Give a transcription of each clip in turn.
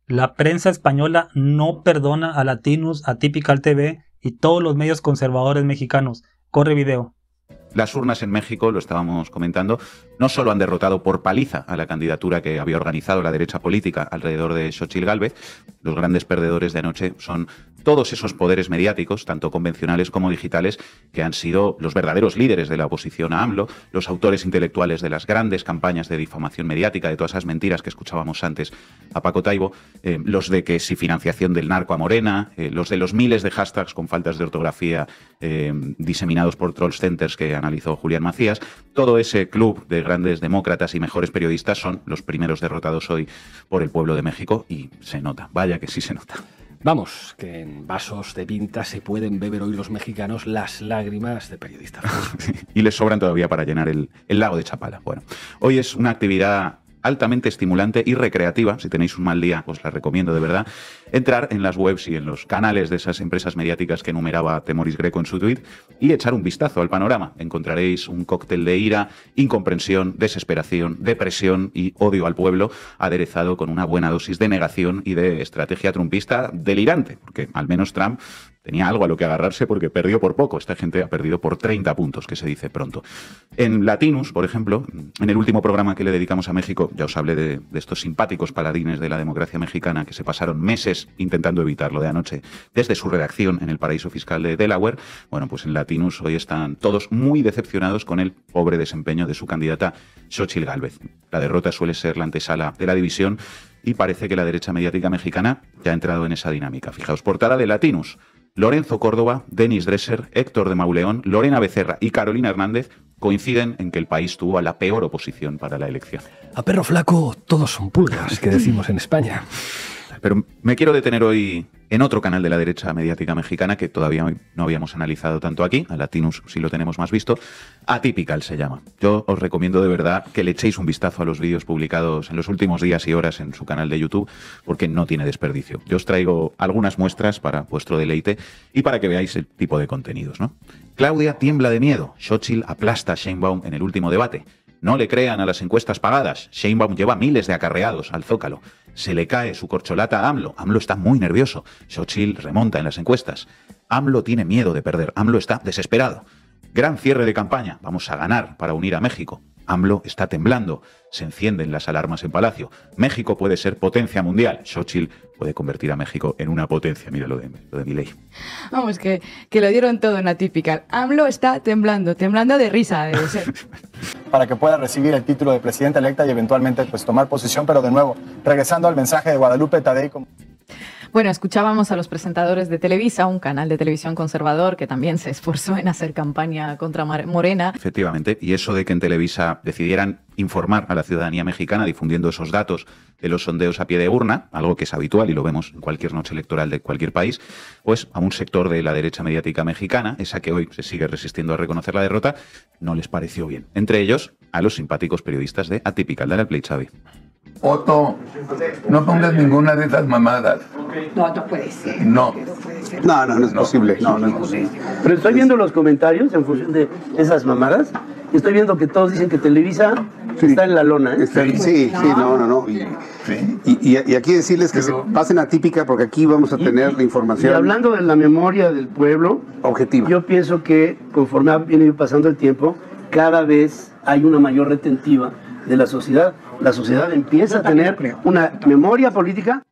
La prensa española no perdona a Latinus, a Typical TV y todos los medios conservadores mexicanos. Corre video. Las urnas en México, lo estábamos comentando, no solo han derrotado por paliza a la candidatura que había organizado la derecha política alrededor de Xóchitl Gálvez. Los grandes perdedores de anoche son todos esos poderes mediáticos, tanto convencionales como digitales, que han sido los verdaderos líderes de la oposición a AMLO, los autores intelectuales de las grandes campañas de difamación mediática, de todas esas mentiras que escuchábamos antes a Paco Taibo, los de que si financiación del narco a Morena, los de los miles de hashtags con faltas de ortografía diseminados por troll centers que analizó Julián Macías. Todo ese club de grandes demócratas y mejores periodistas son los primeros derrotados hoy por el pueblo de México y se nota, vaya que sí se nota. Vamos, que en vasos de pinta se pueden beber hoy los mexicanos las lágrimas de periodistas. Y les sobran todavía para llenar el lago de Chapala. Bueno, hoy es una actividad altamente estimulante y recreativa. Si tenéis un mal día, os la recomiendo de verdad. Entrar en las webs y en los canales de esas empresas mediáticas que enumeraba Temoris Greco en su tuit y echar un vistazo al panorama. Encontraréis un cóctel de ira, incomprensión, desesperación, depresión y odio al pueblo, aderezado con una buena dosis de negación y de estrategia trumpista delirante, porque al menos Trump tenía algo a lo que agarrarse porque perdió por poco. Esta gente ha perdido por 30 puntos, que se dice pronto. En Latinus, por ejemplo, en el último programa que le dedicamos a México, ya os hablé de estos simpáticos paladines de la democracia mexicana que se pasaron meses intentando evitar lo de anoche desde su redacción en el paraíso fiscal de Delaware. Bueno, pues en Latinus hoy están todos muy decepcionados con el pobre desempeño de su candidata Xóchitl Gálvez. La derrota suele ser la antesala de la división y parece que la derecha mediática mexicana ya ha entrado en esa dinámica. Fijaos, portada de Latinus: Lorenzo Córdoba, Denis Dresser, Héctor de Mauleón, Lorena Becerra y Carolina Hernández coinciden en que el país tuvo a la peor oposición para la elección. A perro flaco todos son pulgas, que decimos en España. Pero me quiero detener hoy en otro canal de la derecha mediática mexicana que todavía no habíamos analizado tanto aquí. A Latinus sí lo tenemos más visto. Atypical se llama. Yo os recomiendo de verdad que le echéis un vistazo a los vídeos publicados en los últimos días y horas en su canal de YouTube, porque no tiene desperdicio. Yo os traigo algunas muestras para vuestro deleite y para que veáis el tipo de contenidos, ¿no? Claudia tiembla de miedo. Xóchitl aplasta a Sheinbaum en el último debate. No le crean a las encuestas pagadas. Sheinbaum lleva miles de acarreados al Zócalo. Se le cae su corcholata a AMLO. AMLO está muy nervioso. Xóchitl remonta en las encuestas. AMLO tiene miedo de perder. AMLO está desesperado. Gran cierre de campaña. Vamos a ganar para unir a México. AMLO está temblando. Se encienden las alarmas en Palacio. México puede ser potencia mundial. Xóchitl puede convertir a México en una potencia. Mira lo de Milei. Vamos, que lo dieron todo en Atypical. AMLO está temblando de risa, debe ser. Para que pueda recibir el título de presidenta electa y eventualmente pues tomar posesión, pero de nuevo, regresando al mensaje de Guadalupe Tadei. Bueno, escuchábamos a los presentadores de Televisa, un canal de televisión conservador que también se esforzó en hacer campaña contra Morena. Efectivamente, y eso de que en Televisa decidieran informar a la ciudadanía mexicana difundiendo esos datos de los sondeos a pie de urna, algo que es habitual y lo vemos en cualquier noche electoral de cualquier país, pues a un sector de la derecha mediática mexicana, esa que hoy se sigue resistiendo a reconocer la derrota, no les pareció bien. Entre ellos, a los simpáticos periodistas de Atypical. Dale al play, Xavi. Otto, no pongas ninguna de esas mamadas. No puede ser. No. No es posible. No es posible. Pero estoy viendo los comentarios en función de esas mamadas y estoy viendo que todos dicen que Televisa está en la lona. Sí, no. Y aquí decirles que se pasen a Típica porque aquí vamos a tener la información. Y hablando de la memoria del pueblo, objetiva. Yo pienso que conforme ha venido pasando el tiempo, cada vez hay una mayor retentiva de la sociedad. La sociedad empieza a tener una memoria política.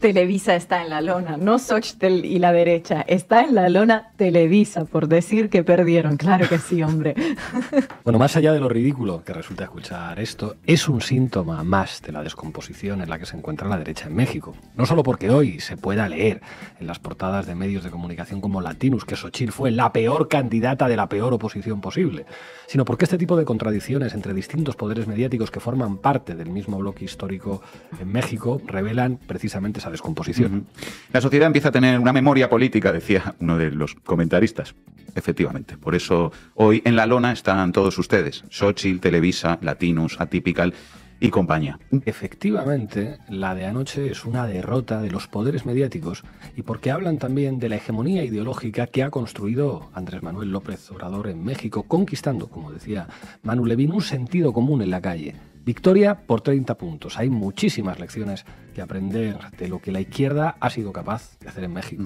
Televisa está en la lona, no Xochitl y la derecha, está en la lona Televisa por decir que perdieron, claro que sí, hombre. Bueno, más allá de lo ridículo que resulta escuchar esto, es un síntoma más de la descomposición en la que se encuentra la derecha en México. No solo porque hoy se pueda leer en las portadas de medios de comunicación como Latinus que Xochitl fue la peor candidata de la peor oposición posible, sino porque este tipo de contradicciones entre distintos poderes mediáticos que forman parte del mismo bloque histórico en México revelan precisamente esa descomposición. La sociedad empieza a tener una memoria política, decía uno de los comentaristas. Efectivamente, por eso hoy en la lona están todos ustedes, Xóchitl, Televisa, Latinus, Atypical y compañía. Efectivamente, la de anoche es una derrota de los poderes mediáticos y porque hablan también de la hegemonía ideológica que ha construido Andrés Manuel López Obrador en México, conquistando, como decía Manu Levín, un sentido común en la calle. Victoria por 30 puntos. Hay muchísimas lecciones que aprender de lo que la izquierda ha sido capaz de hacer en México.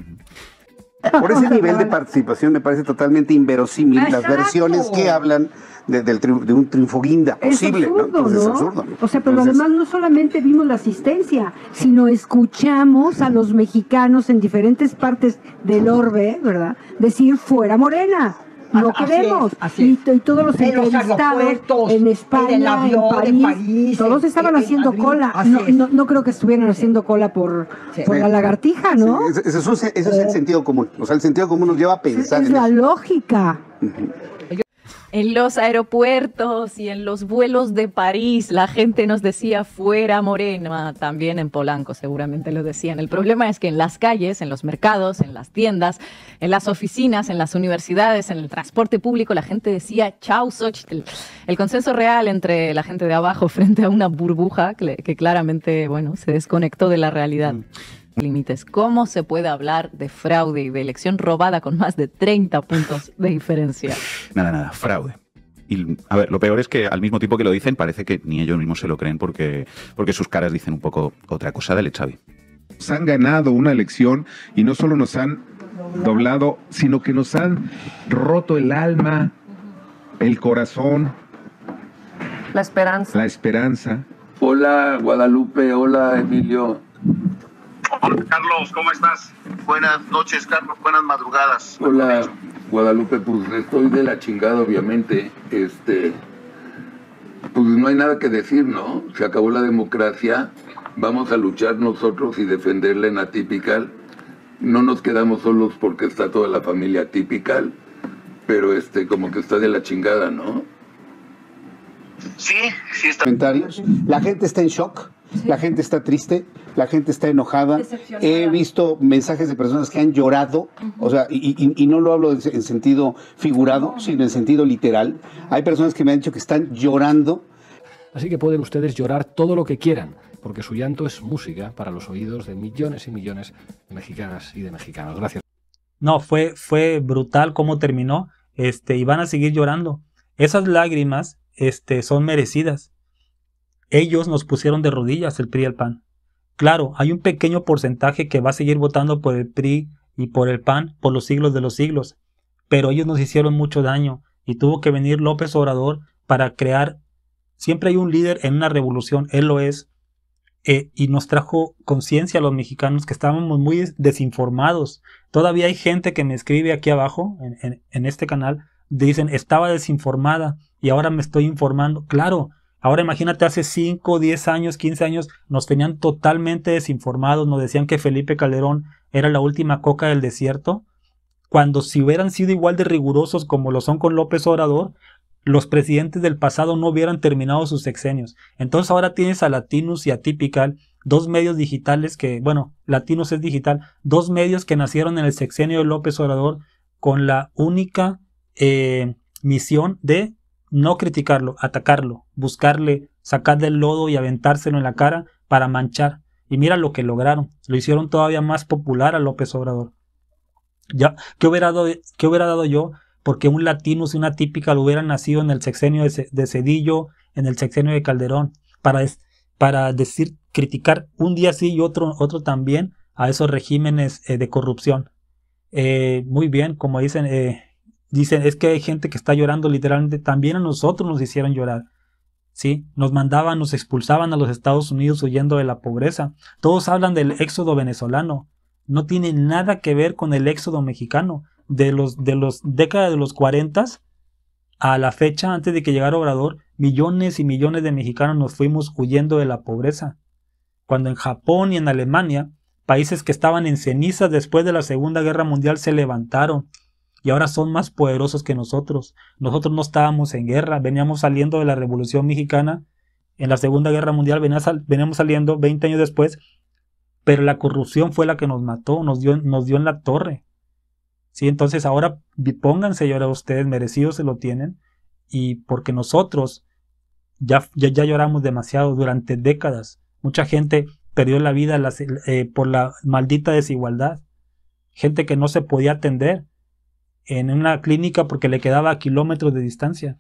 Por ese nivel de participación me parece totalmente inverosímil las versiones que hablan de un triunfo guinda posible. Es absurdo, ¿no? ¿no? Es absurdo, ¿no? O sea, pero además no solamente vimos la asistencia, sino escuchamos a los mexicanos en diferentes partes del orbe, ¿verdad?, decir fuera Morena. No queremos. Y todos los entrevistados en España, en París, todos estaban haciendo cola. No creo que estuvieran haciendo cola por la lagartija, ¿no? Eso es el sentido común. O sea, el sentido común nos lleva a pensar. Es la lógica. En los aeropuertos y en los vuelos de París, la gente nos decía fuera Morena, también en Polanco seguramente lo decían. El problema es que en las calles, en los mercados, en las tiendas, en las oficinas, en las universidades, en el transporte público, la gente decía chau Xochitl. El consenso real entre la gente de abajo frente a una burbuja que claramente, bueno, se desconectó de la realidad. Límites. ¿Cómo se puede hablar de fraude y de elección robada con más de 30 puntos de diferencia? Nada, fraude. Y, a ver, lo peor es que al mismo tiempo que lo dicen, parece que ni ellos mismos se lo creen porque sus caras dicen un poco otra cosa. Dale, Xavi. Nos han ganado una elección y no solo nos han doblado, sino que nos han roto el alma, el corazón, la esperanza. Hola, Guadalupe. Hola, Emilio. Hola, Carlos, ¿cómo estás? Buenas noches, Carlos, buenas madrugadas. Hola, Guadalupe, pues estoy de la chingada, obviamente. Pues no hay nada que decir, ¿no? Se acabó la democracia, vamos a luchar nosotros y defenderla en Atypical. No nos quedamos solos porque está toda la familia Atypical, pero como que está de la chingada, ¿no? Sí está. Comentarios. La gente está en shock. La gente está triste, la gente está enojada. He visto mensajes de personas que han llorado, o sea, y no lo hablo en sentido figurado, sino en sentido literal. Hay personas que me han dicho que están llorando. Así que pueden ustedes llorar todo lo que quieran, porque su llanto es música para los oídos de millones y millones de mexicanas y de mexicanos. Gracias. No, fue brutal cómo terminó, y van a seguir llorando. Esas lágrimas, son merecidas. Ellos nos pusieron de rodillas, el PRI y el PAN. Claro, hay un pequeño porcentaje que va a seguir votando por el PRI y por el PAN por los siglos de los siglos, pero ellos nos hicieron mucho daño y tuvo que venir López Obrador para crear. Siempre hay un líder en una revolución, él lo es, y nos trajo conciencia a los mexicanos que estábamos muy desinformados. Todavía hay gente que me escribe aquí abajo, en este canal, dicen, estaba desinformada y ahora me estoy informando. Claro. Ahora imagínate, hace 5, 10 años, 15 años, nos tenían totalmente desinformados, nos decían que Felipe Calderón era la última coca del desierto, cuando si hubieran sido igual de rigurosos como lo son con López Obrador, los presidentes del pasado no hubieran terminado sus sexenios. Entonces ahora tienes a Latinus y Atypical, dos medios digitales que, bueno, Latinus es digital, dos medios que nacieron en el sexenio de López Obrador con la única misión de no criticarlo, atacarlo, buscarle, sacar del lodo y aventárselo en la cara para manchar. Y mira lo que lograron. Lo hicieron todavía más popular a López Obrador. Ya, ¿qué hubiera dado yo? Porque un Latinus y una Atypical hubieran nacido en el sexenio de Zedillo, en el sexenio de Calderón, para decir, criticar un día sí y otro también a esos regímenes de corrupción. Muy bien, como dicen, es que hay gente que está llorando literalmente. También a nosotros nos hicieron llorar, ¿sí? Nos mandaban, nos expulsaban a los Estados Unidos huyendo de la pobreza. Todos hablan del éxodo venezolano. No tiene nada que ver con el éxodo mexicano. De los décadas de los 40 a la fecha, antes de que llegara Obrador, millones y millones de mexicanos nos fuimos huyendo de la pobreza. Cuando en Japón y en Alemania, países que estaban en cenizas después de la Segunda Guerra Mundial, se levantaron. Y ahora son más poderosos que nosotros. Nosotros no estábamos en guerra, veníamos saliendo de la Revolución Mexicana. En la Segunda Guerra Mundial veníamos saliendo 20 años después, pero la corrupción fue la que nos mató, nos dio en la torre. ¿Sí? Entonces ahora pónganse a llorar ustedes, merecidos se lo tienen, y porque nosotros ya lloramos demasiado durante décadas. Mucha gente perdió la vida por la maldita desigualdad. Gente que no se podía atender en una clínica porque le quedaba a kilómetros de distancia.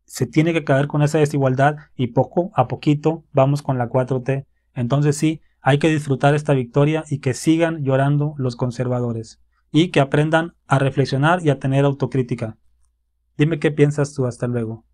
se tiene que acabar con esa desigualdad y poco a poquito vamos con la 4T. Entonces sí, hay que disfrutar esta victoria y que sigan llorando los conservadores y que aprendan a reflexionar y a tener autocrítica. Dime qué piensas tú. Hasta luego.